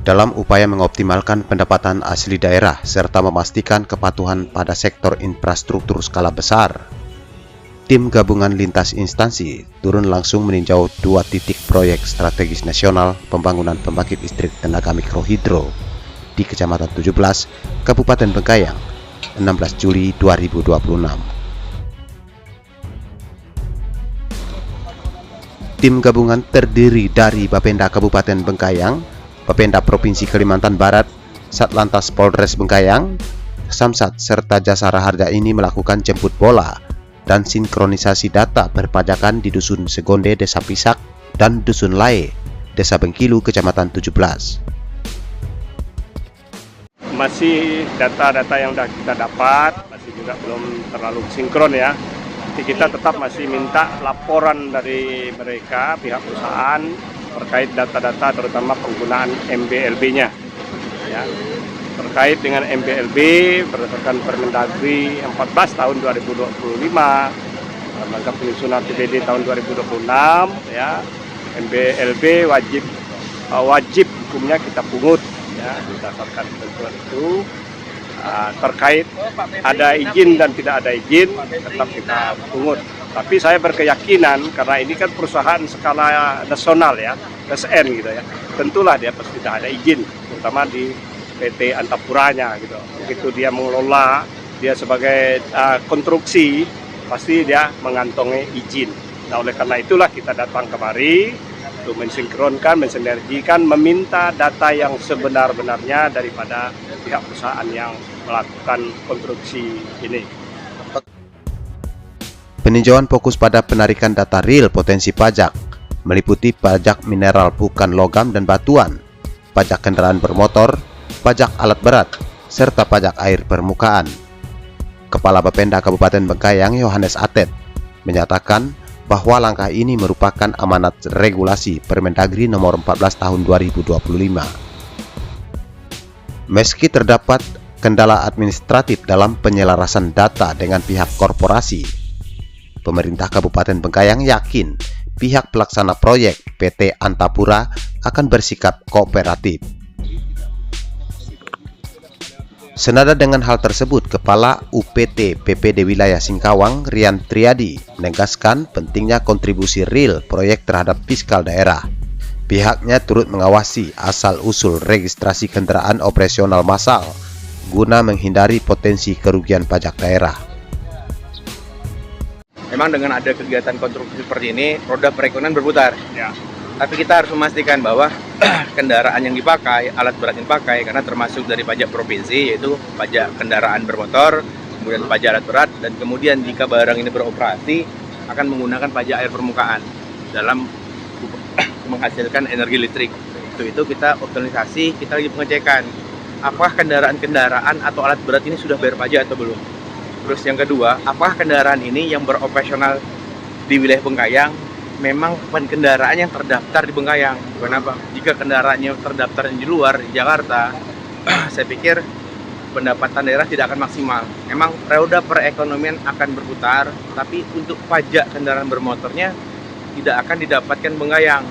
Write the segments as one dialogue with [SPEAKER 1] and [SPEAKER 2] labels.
[SPEAKER 1] dalam upaya mengoptimalkan pendapatan asli daerah serta memastikan kepatuhan pada sektor infrastruktur skala besar. Tim gabungan lintas instansi turun langsung meninjau 2 titik proyek strategis nasional pembangunan pembangkit listrik tenaga mikrohidro di Kecamatan 17, Kabupaten Bengkayang, 16 Juli 2026. Tim gabungan terdiri dari Bapenda Kabupaten Bengkayang, Bapenda Provinsi Kalimantan Barat, Satlantas Polres Bengkayang, Samsat, serta Jasara Harja ini melakukan jemput bola dan sinkronisasi data perpajakan di Dusun Segonde, Desa Pisak, dan Dusun Lae, Desa Bengkilu, Kecamatan 17.
[SPEAKER 2] Masih data-data yang kita dapat, masih juga belum terlalu sinkron ya. Jadi kita tetap masih minta laporan dari mereka, pihak perusahaan, terkait data-data terutama penggunaan MBLB-nya ya. Terkait dengan MBLB berdasarkan Permendagri 14 tahun 2025 maka penyusunan APBD tahun 2026 ya, MBLB wajib hukumnya kita pungut ya, berdasarkan ketentuan itu. Terkait ada izin dan tidak ada izin tetap kita pungut. Tapi saya berkeyakinan karena ini kan perusahaan skala nasional ya, SN gitu ya. Tentulah dia pasti tidak ada izin, terutama di PT Antapuranya gitu. Begitu dia mengelola, dia sebagai konstruksi, pasti dia mengantongi izin. Nah, oleh karena itulah kita datang kemari untuk mensinkronkan, mensinergikan, meminta data yang sebenar-benarnya daripada pihak perusahaan yang melakukan konstruksi ini.
[SPEAKER 1] Peninjauan fokus pada penarikan data real potensi pajak, meliputi pajak mineral bukan logam dan batuan, pajak kendaraan bermotor, pajak alat berat, serta pajak air permukaan. Kepala Bapenda Kabupaten Bengkayang, Yohanes Atet, menyatakan bahwa langkah ini merupakan amanat regulasi Permendagri nomor 14 tahun 2025. Meski terdapat kendala administratif dalam penyelarasan data dengan pihak korporasi, pemerintah Kabupaten Bengkayang yakin pihak pelaksana proyek PT Antapura akan bersikap kooperatif. Senada dengan hal tersebut, Kepala UPT PPD Wilayah Singkawang, Rian Triadi, menegaskan pentingnya kontribusi real proyek terhadap fiskal daerah. Pihaknya turut mengawasi asal-usul registrasi kendaraan operasional massal guna menghindari potensi kerugian pajak daerah.
[SPEAKER 3] Memang dengan ada kegiatan konstruksi seperti ini, roda perekonomian berputar.
[SPEAKER 2] Ya.
[SPEAKER 3] Tapi kita harus memastikan bahwa kendaraan yang dipakai, alat berat yang dipakai, karena termasuk dari pajak provinsi, yaitu pajak kendaraan bermotor, kemudian pajak alat berat, dan kemudian jika barang ini beroperasi, akan menggunakan pajak air permukaan dalam menghasilkan energi listrik. Itu kita optimalisasi, kita lagi pengecekan apakah kendaraan-kendaraan atau alat berat ini sudah bayar pajak atau belum. Terus yang kedua, apakah kendaraan ini yang beroperasional di wilayah Bengkayang memang bukan kendaraan yang terdaftar di Bengkayang? Kenapa? Jika kendaraannya terdaftar di luar, di Jakarta, saya pikir pendapatan daerah tidak akan maksimal. Memang roda perekonomian akan berputar, tapi untuk pajak kendaraan bermotornya tidak akan didapatkan Bengkayang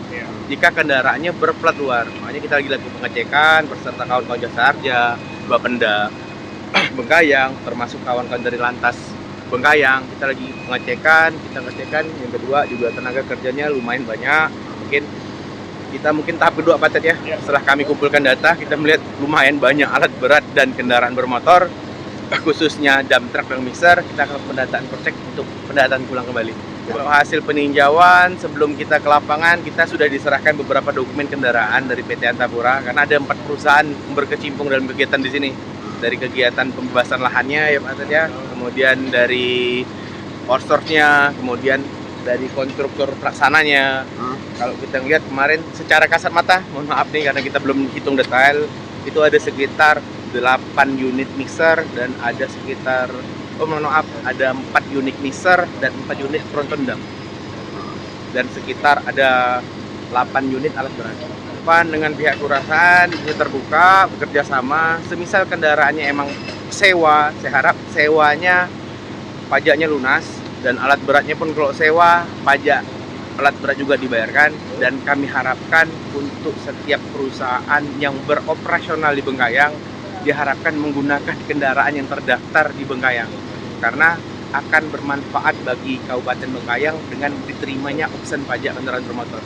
[SPEAKER 3] jika kendaraannya berplat luar. Makanya kita lagi lakukan pengecekan beserta kawan-kawan Jasa Harja, Bapenda Bengkayang, termasuk kawan-kawan dari Lantas Bengkayang. Kita lagi pengecekan, yang kedua juga tenaga kerjanya lumayan banyak. Mungkin tahap kedua Pak Ted ya. Setelah kami kumpulkan data, kita melihat lumayan banyak alat berat dan kendaraan bermotor, khususnya dump truck dan mixer. Kita akan pendataan cek untuk pendataan pulang kembali. Kalau hasil peninjauan sebelum kita ke lapangan, kita sudah diserahkan beberapa dokumen kendaraan dari PT Antapura karena ada 4 perusahaan berkecimpung dalam kegiatan di sini. Dari kegiatan pembebasan lahannya ya Pak Ted ya, kemudian dari outsource-nya, kemudian dari konstruktur pelaksananya. Kalau kita lihat kemarin secara kasat mata, mohon maaf nih karena kita belum hitung detail, itu ada sekitar 8 unit mixer dan ada sekitar ada 4 unit mixer dan 4 unit tronton dam. Dan sekitar ada 8 unit alat berat. Dengan pihak kelurahan ini terbuka bekerja sama, semisal kendaraannya emang sewa, saya harap sewanya pajaknya lunas, dan alat beratnya pun kalau sewa pajak alat berat juga dibayarkan, dan kami harapkan untuk setiap perusahaan yang beroperasional di Bengkayang diharapkan menggunakan kendaraan yang terdaftar di Bengkayang, karena akan bermanfaat bagi Kabupaten Bengkayang dengan diterimanya opsen pajak kendaraan bermotor.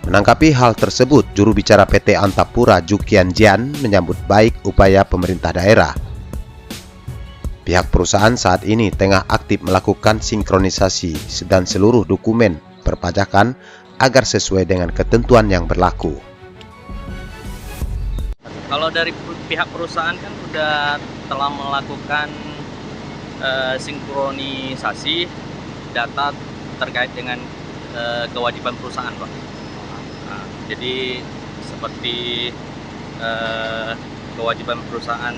[SPEAKER 1] Menanggapi hal tersebut, juru bicara PT Antapura Jukian Jian menyambut baik upaya pemerintah daerah. Pihak perusahaan saat ini tengah aktif melakukan sinkronisasi dan seluruh dokumen perpajakan agar sesuai dengan ketentuan yang berlaku.
[SPEAKER 4] Kalau dari pihak perusahaan kan sudah telah melakukan sinkronisasi data terkait dengan kewajiban perusahaan, Pak. Nah, jadi seperti kewajiban perusahaan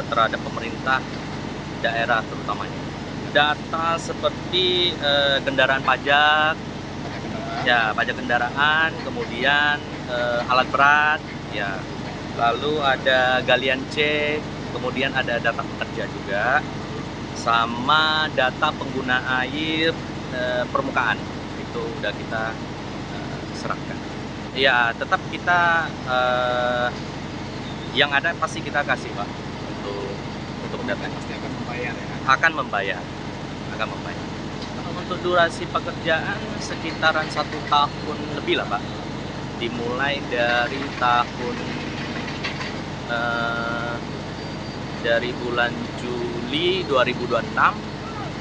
[SPEAKER 4] terhadap pemerintah daerah terutamanya. Data seperti kendaraan pajak, ya pajak kendaraan, kemudian alat berat, ya. Lalu ada galian C, kemudian ada data pekerja juga, sama data pengguna air permukaan. Itu udah kita serahkan. Ya, tetap kita yang ada pasti kita kasih, Pak, untuk data. Pasti akan membayar ya? Akan membayar. Untuk durasi pekerjaan sekitaran 1 tahun lebih lah, Pak. Dimulai dari dari bulan Juli 2026,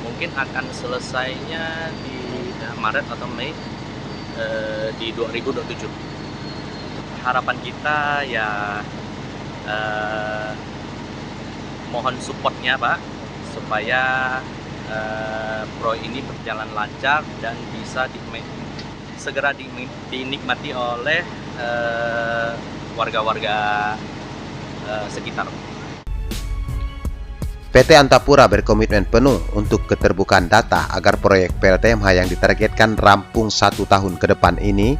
[SPEAKER 4] mungkin akan selesainya di Maret atau Mei di 2027. Harapan kita ya mohon supportnya, Pak, supaya proyek ini berjalan lancar dan bisa segera dinikmati oleh warga-warga sekitar.
[SPEAKER 1] PT Antapura berkomitmen penuh untuk keterbukaan data agar proyek PLTMH yang ditargetkan rampung 1 tahun ke depan ini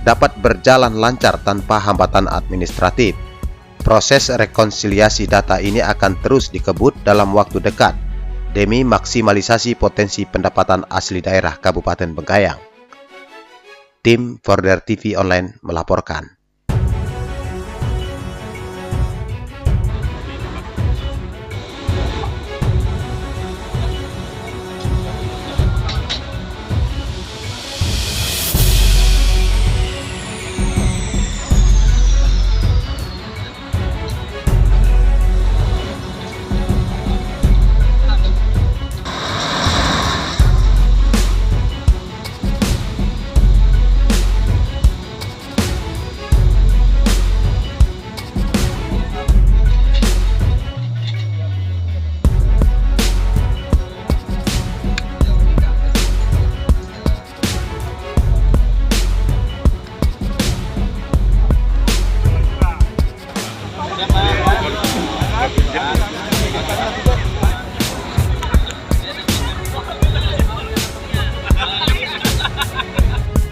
[SPEAKER 1] dapat berjalan lancar tanpa hambatan administratif. Proses rekonsiliasi data ini akan terus dikebut dalam waktu dekat demi maksimalisasi potensi pendapatan asli daerah Kabupaten Bengkayang. Tim Forder TV Online melaporkan.